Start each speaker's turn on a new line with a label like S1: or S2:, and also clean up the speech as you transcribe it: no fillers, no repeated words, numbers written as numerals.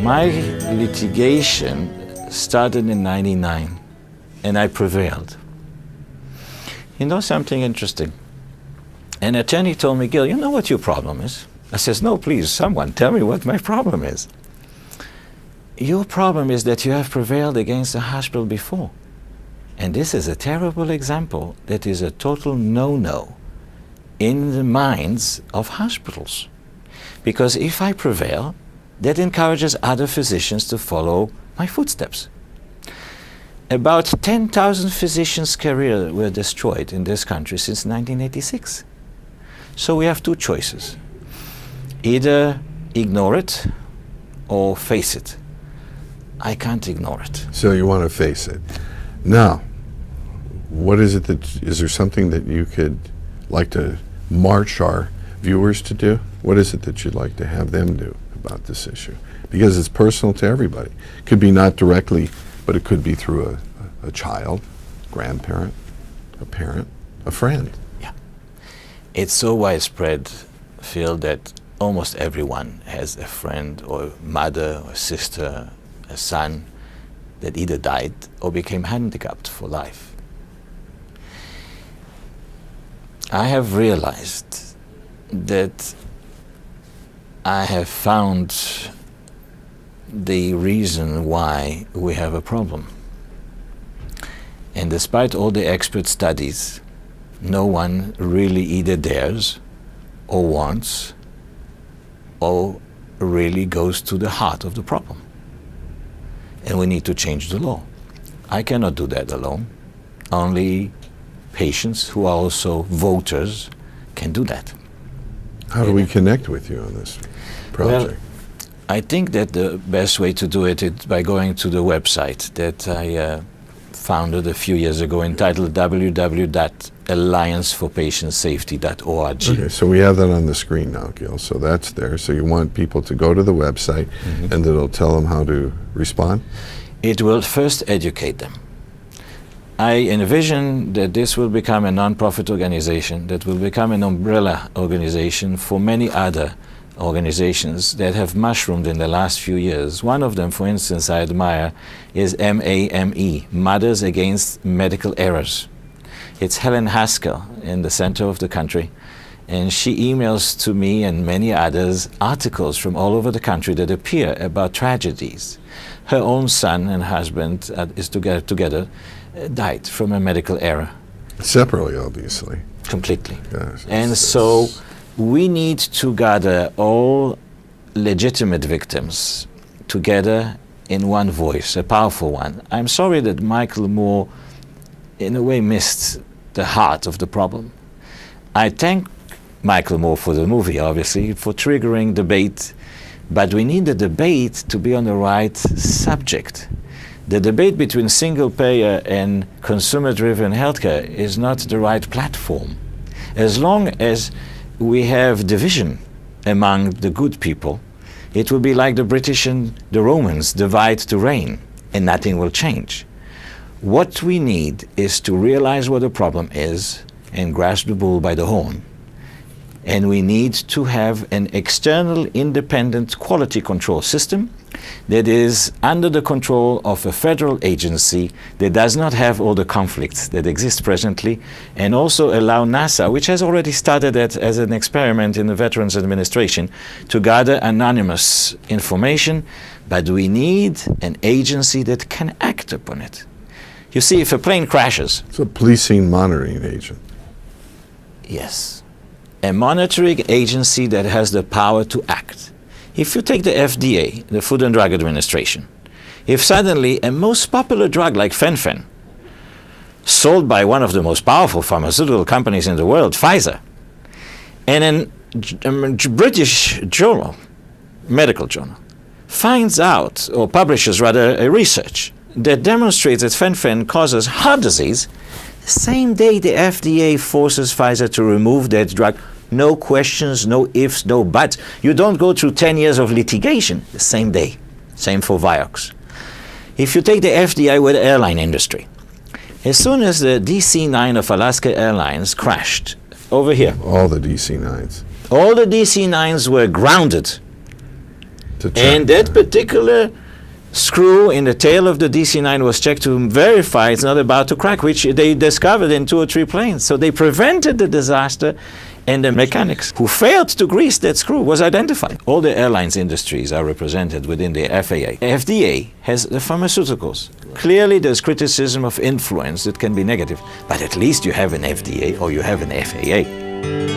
S1: My litigation started in '99, and I prevailed. You know something interesting? An attorney told me, Gil, you know what your problem is? I says, no, please, someone tell me what my problem is. Your problem is that you have prevailed against the hospital before. And this is a terrible example that is a total no-no in the minds of hospitals. Because if I prevail, that encourages other physicians to follow my footsteps. About 10,000 physicians' careers were destroyed in this country since 1986. So we have two choices. Either ignore it or face it. I can't ignore it.
S2: So you want to face it. Now, what is it that, is there something that you could like to march our viewers to do? What is it that you'd like to have them do about this issue? Because it's personal to everybody. It could be not directly, but it could be through a child, grandparent, a parent, a friend.
S1: Yeah. It's so widespread, Phil, that almost everyone has a friend or mother or sister, a son that either died or became handicapped for life. I have realized that I have found the reason why we have a problem. And despite all the expert studies, no one really either dares or wants or really goes to the heart of the problem. And we need to change the law. I cannot do that alone. Only patients who are also voters can do that.
S2: How do we connect with you on this project?
S1: Well, I think that the best way to do it is by going to the website that I founded a few years ago, entitled www.allianceforpatientsafety.org.
S2: Okay, so we have that on the screen now, Gil. So that's there. So you want people to go to the website, and it'll tell them how to respond?
S1: It will first educate them. I envision that this will become a non-profit organization that will become an umbrella organization for many other organizations that have mushroomed in the last few years. One of them, for instance, I admire is MAME, Mothers Against Medical Errors. It's Helen Haskell in the center of the country, and she emails to me and many others articles from all over the country that appear about tragedies. Her own son and husband together died from a medical error.
S2: Separately, obviously.
S1: Completely.
S2: Yes,
S1: and so we need to gather all legitimate victims together in one voice, a powerful one. I'm sorry that Michael Moore, in a way, missed the heart of the problem. I thank Michael Moore for the movie, obviously, for triggering debate, but we need the debate to be on the right subject. The debate between single-payer and consumer-driven healthcare is not the right platform. As long as we have division among the good people, it will be like the British and the Romans divide to reign, and nothing will change. What we need is to realize what the problem is and grasp the bull by the horn. And we need to have an external independent quality control system that is under the control of a federal agency that does not have all the conflicts that exist presently, and also allow NASA, which has already started as an experiment in the Veterans Administration, to gather anonymous information, but we need an agency that can act upon it. You see, if a plane crashes...
S2: It's a policing monitoring agent.
S1: Yes. A monitoring agency that has the power to act. If you take the FDA, the Food and Drug Administration, if suddenly a most popular drug like fen-phen, sold by one of the most powerful pharmaceutical companies in the world, Pfizer, and a British journal, medical journal, finds out, or publishes rather, a research that demonstrates that fen-phen causes heart disease, the same day the FDA forces Pfizer to remove that drug. No questions, no ifs, no buts. You don't go through 10 years of litigation the same day. Same for Vioxx. If you take the FDA with the airline industry, as soon as the DC-9 of Alaska Airlines crashed over here.
S2: All the DC-9s.
S1: All the DC-9s were grounded.
S2: To check.
S1: And that particular screw in the tail of the DC-9 was checked to verify it's not about to crack, which they discovered in 2 or 3 planes. So they prevented the disaster, and the mechanics who failed to grease that screw was identified. All the airlines industries are represented within the FAA. FDA has the pharmaceuticals. Clearly there's criticism of influence that can be negative, but at least you have an FDA or you have an FAA.